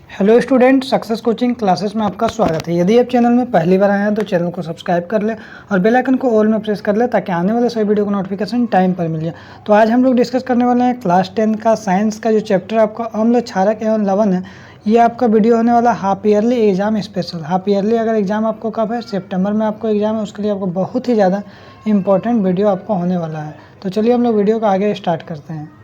Hello student, success coaching classes में आपका स्वागत है। यदि आप चैनल में पहली बार आए हैं तो चैनल को सब्सक्राइब कर ले और बेल आइकन को ऑल में प्रेस कर ले ताकि आने वाले सभी वीडियो को नोटिफिकेशन टाइम पर मिल जाए। तो आज हम लोग डिस्कस करने वाले हैं क्लास 10 का साइंस का जो चैप्टर आपका अम्ल क्षारक एवं लवण है। ये आपका वीडियो होने वाला half yearly exam special. Half yearly अगर एग्जाम आपको कब है, सितंबर में आपको एग्जाम है, उसके लिए आपको बहुत ही ज़्यादा इंपॉर्टेंट वीडियो आपको होने वाला है। तो चलिए हम लोग वीडियो को आगे स्टार्ट करते हैं।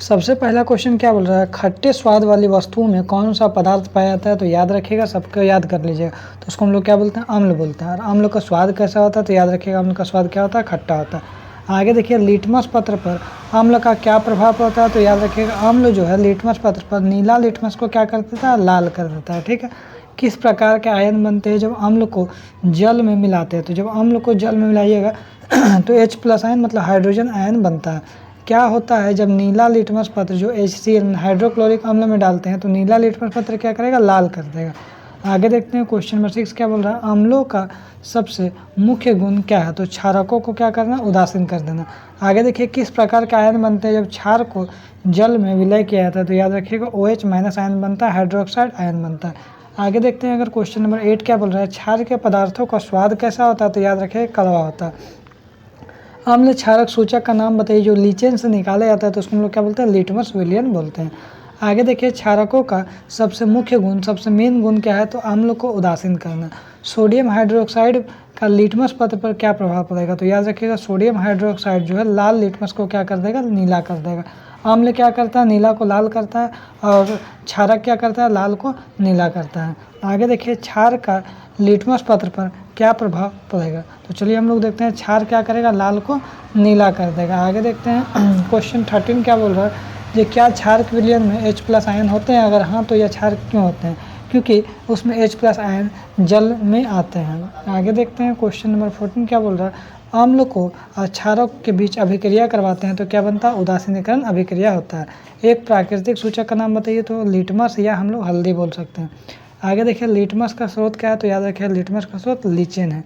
सबसे पहला क्वेश्चन क्या बोल रहा है, खट्टे स्वाद वाली वस्तुओं में कौन सा पदार्थ पाया जाता है? तो याद रखिएगा, सबको याद कर लीजिएगा। तो उसको हम लोग क्या बोलते हैं? अम्ल बोलते हैं। और अम्ल का स्वाद कैसा होता है? तो याद रखिएगा, अम्ल का स्वाद क्या होता है? खट्टा होता है। आगे देखिए, लिटमस पत्र पर अम्ल का क्या प्रभाव पड़ता है? तो याद रखिएगा, अम्ल जो है लिटमस पत्र पर नीला लिटमस को क्या कर देता है? लाल कर देता है। ठीक है। किस प्रकार के आयन बनते हैं जब अम्ल को जल में मिलाते हैं? तो जब अम्ल को जल में मिलाइएगा तो H+ आयन मतलब हाइड्रोजन आयन बनता है। क्या होता है जब नीला लिटमस पत्र जो HCl हाइड्रोक्लोरिक अम्ल में डालते हैं तो नीला लिटमस पत्र क्या करेगा? लाल कर देगा। आगे देखते हैं क्वेश्चन नंबर 6 क्या बोल रहा है, अम्लों का सबसे मुख्य गुण क्या है? तो क्षारकों को क्या करना? उदासीन कर देना। आगे देखिए, किस प्रकार के आयन बनते हैं जब क्षार को जल में विलय किया जाता है? तो याद रखिएगा, OH- आयन बनता है, हाइड्रोक्साइड आयन बनता है। आगे देखते हैं अगर क्वेश्चन नंबर 8 क्या बोल रहा है, क्षार के पदार्थों का स्वाद कैसा होता है? तो याद रखिए, कड़वा होता है। अम्ल क्षारक सूचक का नाम बताइए जो लीचेन से निकाला जाता है? तो उसको हम लोग क्या बोलते हैं? लिटमस विलियन बोलते हैं। आगे देखिए, क्षारकों का सबसे मुख्य गुण, सबसे मेन गुण क्या है? तो अम्ल को उदासीन करना। सोडियम हाइड्रोक्साइड का लिटमस पत्र पर क्या प्रभाव पड़ेगा? तो याद रखिएगा, सोडियम हाइड्रोक्साइड जो है लाल लिटमस को क्या कर देगा? नीला कर देगा। अम्ल क्या करता है? नीला को लाल करता है, और क्षारक क्या करता है? लाल को नीला करता है। आगे देखिए, क्षार का लिटमस पत्र पर क्या प्रभाव पड़ेगा? तो चलिए हम लोग देखते हैं, क्षार क्या करेगा? लाल को नीला कर देगा। आगे देखते हैं क्वेश्चन 13 क्या बोल रहा है, ये क्या क्षारक विलयन में H+ आयन होते हैं? अगर हाँ तो यह क्षारक क्यों होते हैं? क्योंकि उसमें H+ आयन जल में आते हैं। आगे देखते हैं क्वेश्चन नंबर 14 क्या बोल रहा है, अम्ल को क्षारक के बीच अभिक्रिया करवाते हैं तो क्या बनता है? उदासीनीकरण अभिक्रिया होता है। एक प्राकृतिक सूचक का नाम बताइए? तो लिटमस या हम लोग हल्दी बोल सकते हैं। आगे देखिए, लिटमस का स्रोत क्या है? तो याद रखिए, लिटमस का स्रोत लीचेन है।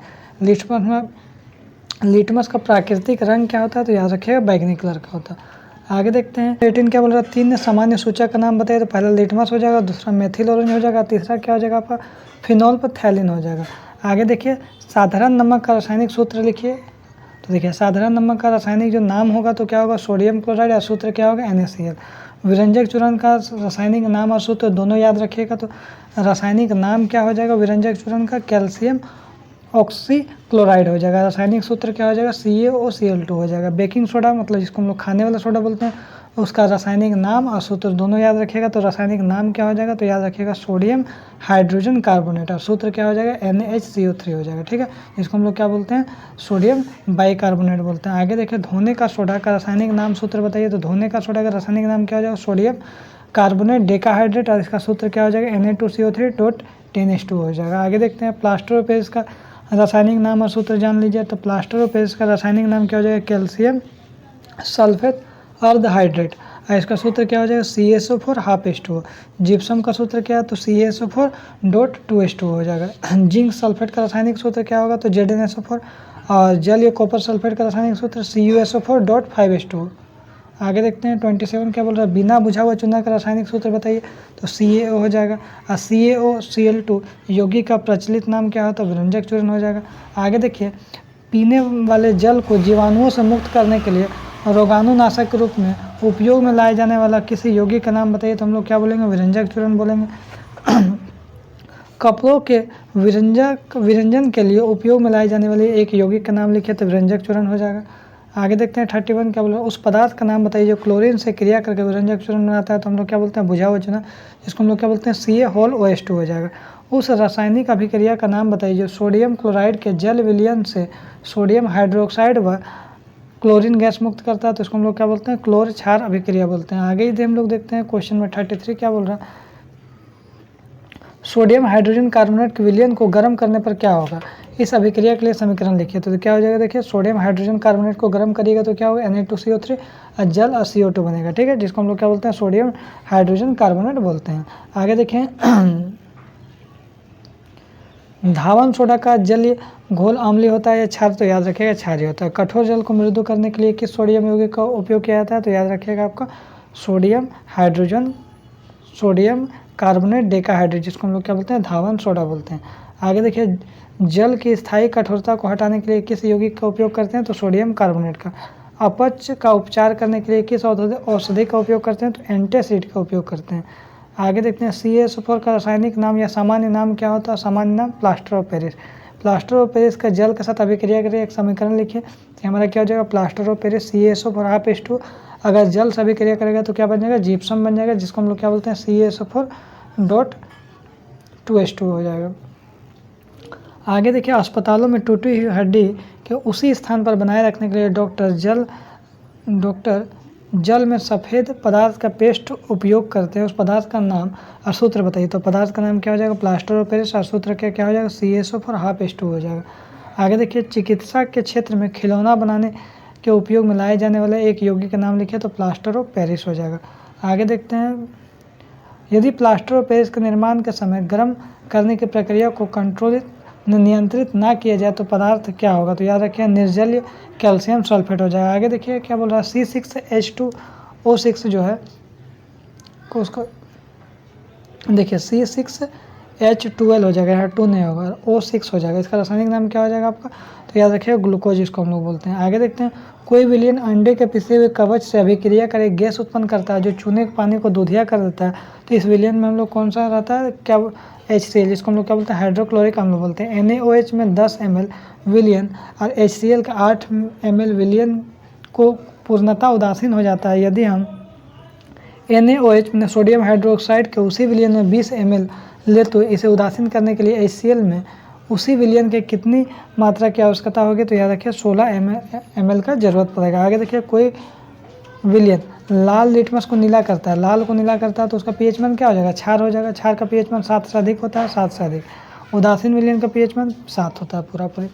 लिटमस का प्राकृतिक रंग क्या होता है? तो याद रखिएगा, बैंगनी कलर का होता है। आगे देखते हैं 18 क्या बोल रहा है, 3 सामान्य सूचक का नाम बताइए? तो पहला लिटमस हो जाएगा, दूसरा मेथिल ऑरेंज हो जाएगा, तीसरा क्या हो जाएगा आपका? फिनोल पर थैलिन हो जाएगा। आगे देखिए, साधारण नमक का रासायनिक सूत्र लिखिए। तो देखिए, साधारण नमक का रासायनिक जो नाम होगा तो क्या होगा? सोडियम क्लोराइड, या सूत्र क्या होगा? NaCl। विरंजक चूर्ण का रासायनिक नाम और सूत्र दोनों याद रखिएगा। तो रासायनिक नाम क्या हो जाएगा विरंजक चूर्ण का? कैल्शियम ऑक्सीक्लोराइड हो जाएगा। रासायनिक सूत्र क्या हो जाएगा? CaOCl2 हो जाएगा। बेकिंग सोडा मतलब जिसको हम लोग खाने वाला सोडा बोलते हैं, उसका रासायनिक नाम और सूत्र दोनों याद रखिएगा। तो रासायनिक नाम क्या हो जाएगा? तो याद रखिएगा, सोडियम हाइड्रोजन कार्बोनेट, और सूत्र क्या हो जाएगा? NaHCO3 हो जाएगा। ठीक है, इसको हम लोग क्या बोलते हैं? सोडियम बाइकार्बोनेट बोलते हैं। आगे देखिए, धोने का सोडा का रासायनिक नाम सूत्र बताइए? तो धोने का सोडा का रासायनिक नाम क्या हो जाएगा? सोडियम कार्बोनेट डेकाहाइड्रेट, और इसका सूत्र क्या हो जाएगा? Na2CO3.10H2 हो जाएगा। आगे देखते हैं, प्लास्टर ऑफ पेरिस का रासायनिक नाम और सूत्र जान लीजिए। तो प्लास्टर ऑफ पेरिस का रासायनिक नाम क्या हो जाएगा? कैल्शियम सल्फेट अर्धहाइड्रेट, और इसका सूत्र क्या हो जाएगा? CaSO4 जिप्सम का सूत्र क्या है? तो CaSO4.2H2 हो जाएगा। जिंक सल्फेट का रासायनिक सूत्र क्या होगा? तो ZnSO4, और जल या कॉपर सल्फेट का रासायनिक सूत्र CuSO4.5H2। आगे देखते हैं 27 क्या बोल रहा है, बिना बुझा हुआ चूना का रासायनिक सूत्र बताइए? तो CaO हो जाएगा। और CaOCl2 यौगिक का प्रचलित नाम क्या होता है? विरंजक चूर्ण हो जाएगा। आगे देखिए, पीने वाले जल को जीवाणुओं से मुक्त करने के लिए रोगाणुनाशक के रूप में उपयोग में लाए जाने वाला किसी यौगिक का नाम बताइए? तो हम लोग क्या बोलेंगे? विरंजक चूर्ण बोलेंगे। कपड़ों के विरंजन के लिए उपयोग में लाई जाने वाली एक यौगिक का नाम लिखिए? तो विरंजक चूर्ण हो जाएगा। आगे देखते हैं 31 क्या बोल रहा है, उस पदार्थ का नाम बताइए जो क्लोरीन से क्रिया करके विरंजक चूर्ण बनाता है? तो हम लोग क्या बोलते हैं? बुझा हुआ चूना, जिसको हम लोग क्या बोलते हैं? CaOH2 हो जाएगा। उस रासायनिक अभिक्रिया का नाम बताइए जो सोडियम क्लोराइड के जल विलयन से सोडियम हाइड्रोक्साइड व क्लोरीन गैस मुक्त करता है? तो इसको हम लोग क्या बोलते हैं? क्लोर क्षार अभिक्रिया बोलते हैं। आगे ही हम लोग देखते हैं क्वेश्चन में 33 क्या बोल रहा है, सोडियम हाइड्रोजन कार्बोनेट के विलयन को गर्म करने पर क्या होगा? इस अभिक्रिया के लिए समीकरण लिखिए। तो क्या हो जाएगा? देखिए, सोडियम हाइड्रोजन कार्बोनेट को गर्म करिएगा तो क्या होगा? Na2CO3 और जल और CO2 बनेगा। ठीक है, जिसको हम लोग क्या बोलते हैं? सोडियम हाइड्रोजन कार्बोनेट बोलते हैं। आगे देखें, धावन सोडा का जल घोल अम्लीय होता है या क्षार? तो याद रखिएगा, क्षारीय होता है। कठोर जल को मृदु करने के लिए किस सोडियम यौगिक का उपयोग किया जाता है? तो याद रखिएगा, आपका sodium hydrogen, sodium carbonate decahydrate, जिसको हम लोग क्या बोलते हैं, धावन सोडा बोलते हैं। आगे देखिए, जल की स्थायी कठोरता को हटाने के लिए किस यौगिक का उपयोग करते हैं, तो सोडियम कार्बोनेट का। अपच का उपचार करने के लिए किस औषधि का उपयोग करते हैं, तो एंटासिड का उपयोग करते हैं। आगे देखते हैं, CaSO4 का रासायनिक नाम या सामान्य नाम क्या होता है, सामान्य नाम plaster of Paris. Plaster of Paris का जल के साथ अभिक्रिया करें, एक समीकरण लिखिए, तो हमारा क्या हो जाएगा, plaster of Paris CaSO4 half H2, अगर जल से अभिक्रिया करेगा तो क्या बन जाएगा, जिप्सम बन जाएगा, जिसको हम लोग क्या बोलते हैं, CaSO4.2H2 हो जाएगा। आगे देखिए, अस्पतालों में टूटी हुई हड्डी के उसी स्थान पर बनाए रखने के लिए डॉक्टर जल में सफ़ेद पदार्थ का पेस्ट उपयोग करते हैं, उस पदार्थ का नाम और सूत्र बताइए। तो पदार्थ का नाम क्या हो जाएगा, प्लास्टर ऑफ पेरिस, और सूत्र क्या हो जाएगा, CaSO4 हाफ H2 हो जाएगा। आगे देखिए, चिकित्सा के क्षेत्र में खिलौना बनाने के उपयोग में लाए जाने वाले एक यौगिक का नाम लिखिए, तो प्लास्टर ऑफ पेरिस हो जाएगा। आगे देखते हैं, यदि प्लास्टर ऑफ पेरिस के निर्माण के समय गर्म करने की प्रक्रिया को नियंत्रित ना किया जाए तो पदार्थ क्या होगा, तो याद रखिए, निर्जलीय कैल्शियम सल्फेट हो जाएगा। आगे देखिए क्या बोल रहा है, C6H2O6 जो है को उसको देखिए, C6H12 हो जाएगा, यहाँ 2 नहीं होगा, O6 हो जाएगा। इसका रासायनिक नाम क्या हो जाएगा आपका, तो याद रखिए, ग्लूकोज, इसको हम लोग बोलते हैं। आगे देखते हैं, कोई विलयन अंडे के पिसे हुए कवच से अभिक्रिया कर एक गैस उत्पन्न करता है जो चूने के पानी को दूधिया कर देता है, तो इस विलयन में हम लोग कौन सा रहता है, क्या HCl, जिसको हम लोग क्या बोलते हैं, हाइड्रोक्लोरिक अम्ल बोलते हैं। NaOH में 10 ml विलयन और HCl का 8 ml विलयन को पूर्णतः उदासीन हो जाता है यदि हम NaOH में सोडियम हाइड्रोक्साइड के उसी विलयन में 20 ml ले, तो इसे उदासीन करने के लिए HCl में उसी विलयन के कितनी मात्रा की आवश्यकता होगी, तो याद रखिए 16 ml का जरूरत पड़ेगा। आगे देखिए, कोई विलयन लाल लिटमस को नीला करता है, लाल को नीला करता है तो उसका pH मान क्या हो जाएगा, क्षार हो जाएगा। क्षार का pH मान 7 से अधिक होता है, 7 से अधिक। उदासीन विलयन का pH मान 7 होता है पूरी।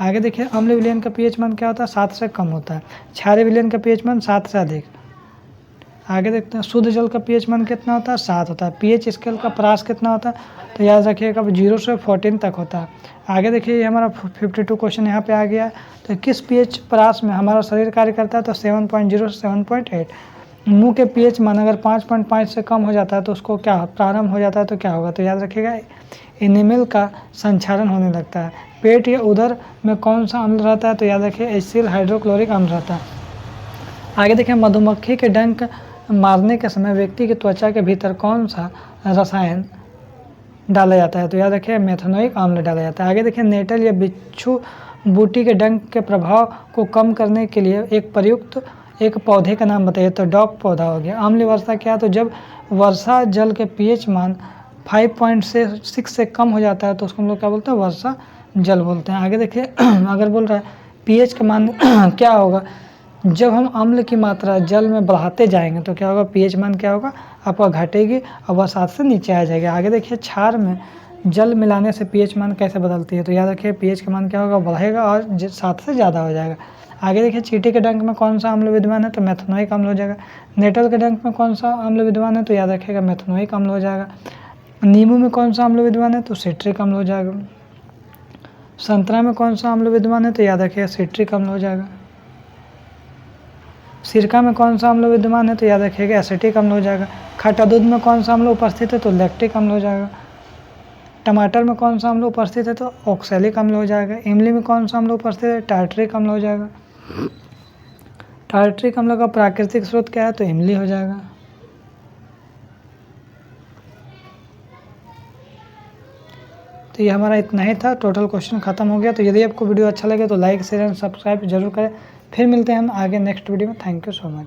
आगे देखिए, अम्ल विलयन का pH मान क्या होता है, 7 से कम होता है। क्षारीय विलयन का pH मान 7 से अधिक। आगे देखते हैं, शुद्ध जल का pH मान कितना होता है, 7 होता है। pH स्केल का परास कितना होता है, तो याद रखिएगा 0 से 14 तक होता है। आगे देखिए, ये हमारा 52 क्वेश्चन यहाँ पे आ गया है, तो किस pH परास में हमारा शरीर कार्य करता है, तो 7.0 से 7.8। मुंह के pH मान अगर 5.5 से कम हो जाता है तो उसको क्या प्रारंभ हो जाता है, तो क्या होगा, तो याद रखिएगा, एनिमल का संचारण होने लगता है। पेट या उदर में कौन सा अम्ल रहता है, तो याद रखिए, HCl हाइड्रोक्लोरिक अम्ल रहता है। आगे देखिए, मधुमक्खी के डंक मारने के समय व्यक्ति की त्वचा के भीतर कौन सा रसायन डाला जाता है, तो याद रखिए, मेथनोइक अम्ल डाला जाता है। आगे देखिए, नेटल या बिच्छू बूटी के डंक के प्रभाव को कम करने के लिए एक प्रयुक्त एक पौधे का नाम बताइए, तो डॉग पौधा हो गया। अम्ल वर्षा क्या है, तो जब वर्षा जल के pH मान 5.6 से कम हो जाता है तो उसको हम लोग क्या बोलते हैं, वर्षा जल बोलते हैं। आगे देखिए, अगर बोल रहा है pH का मान क्या होगा, जब हम अम्ल की मात्रा जल में बढ़ाते जाएंगे तो क्या होगा, pH मान क्या होगा, आपका घटेगी और वह 7 से नीचे आ जाएगी। आगे देखिए, क्षार में जल मिलाने से pH मान कैसे बदलती है, तो याद रखिए, pH का मान क्या होगा, बढ़ेगा और 7 से ज़्यादा हो जाएगा। आगे देखिए, चींटी के डंक में कौन सा अम्ल विद्यमान है, तो मेथनोइक अम्ल हो जाएगा। नेटल के डंक में कौन सा अम्ल विद्यमान है, तो याद रखिएगा, मेथनोइक अम्ल हो जाएगा। नींबू में कौन सा अम्ल विद्यमान है, तो सिट्रिक अम्ल हो जाएगा। संतरा में कौन सा अम्ल विद्यमान है, तो याद रखिएगा, सिट्रिक अम्ल हो जाएगा। सिरका में कौन सा अम्ल विद्यमान है, तो याद रखिएगा, एसिटिक अम्ल हो जाएगा। खट्टा दूध में कौन सा अम्ल उपस्थित है, तो लैक्टिक अम्ल हो जाएगा। टमाटर में कौन सा अम्ल उपस्थित है, तो ऑक्सैलिक अम्ल हो जाएगा। इमली में कौन सा अम्ल उपस्थित है, टार्टरिक अम्ल हो जाएगा। टार्टरिक अम्ल का प्राकृतिक स्रोत क्या है, तो इमली हो जाएगा। तो ये हमारा इतना ही था, टोटल क्वेश्चन खत्म हो गया। तो यदि आपको वीडियो अच्छा लगे तो लाइक शेयर एंड सब्सक्राइब जरूर करें। फिर मिलते हैं हम आगे नेक्स्ट वीडियो में। Thank you so much.